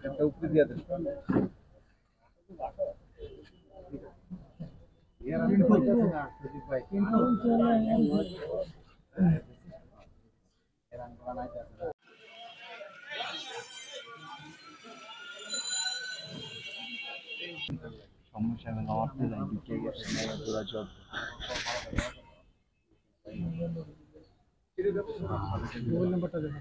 একটা উপরে দিয়ে দেন। সমস্যা হলো আপনি যাই ঢুকে গেছে পুরো জব মোবাইল নাম্বারটা দেন।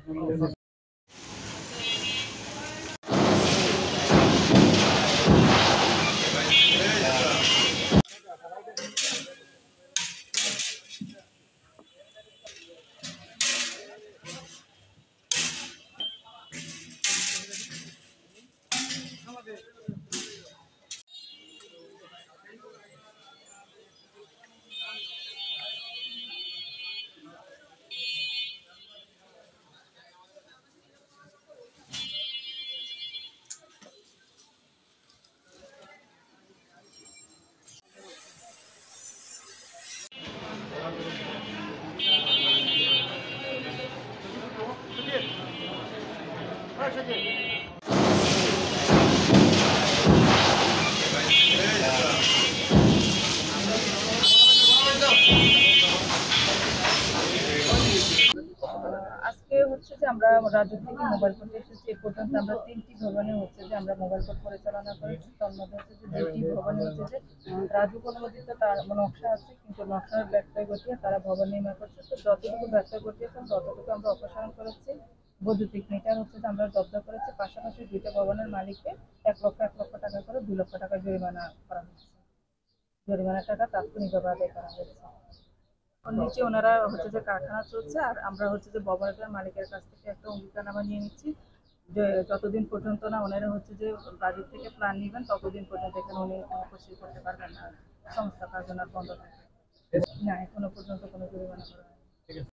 আজকে হচ্ছে যে আমরা রাজু থেকে মোবাইল কোর্টে এসেছি। এ পর্যন্ত আমরা 3টি ভবনে হচ্ছে যে আমরা মোবাইল কোর্ট পরিচালনা করেছি। তার মধ্যে হচ্ছে যে 2টি ভবনে হচ্ছে যে রাজুক অনুমোদিত তার নকশা আছে, কিন্তু নকশার ব্যত্যয় ঘটিয়ে তারা ভবন নির্মাণ করছে। তো যতটুকু ব্যত্যয় ঘটিয়েছেন ততটুকু আমরা অপসারণ করেছি। বৈদ্যুতিক মিটার হচ্ছে যে আমরা জব্দ করেছি। পাশাপাশি 2টা ভবনের মালিককে 1 লক্ষ টাকা করে 2 লক্ষ টাকা জরিমানা করা হয়েছে। জরিমানার টাকা তাৎক্ষণিকভাবে আদায় করা হয়েছে। নিচে ওনারা হচ্ছে যে কারখানা চলছে, আর আমরা হচ্ছে যে ভবনটার মালিকের কাছ থেকে একটা অঙ্গীকারনামা নিয়ে নিচ্ছি যে যতদিন পর্যন্ত না ওনারা হচ্ছে যে বাজেট থেকে প্ল্যান নেবেন ততদিন পর্যন্ত এখানে উনি উপস্থিত করতে পারবেন না, সংস্থা কার্যকলাপ বন্ধ থাকবে। না, এখনো পর্যন্ত কোনো জরিমানা করা হয়নি।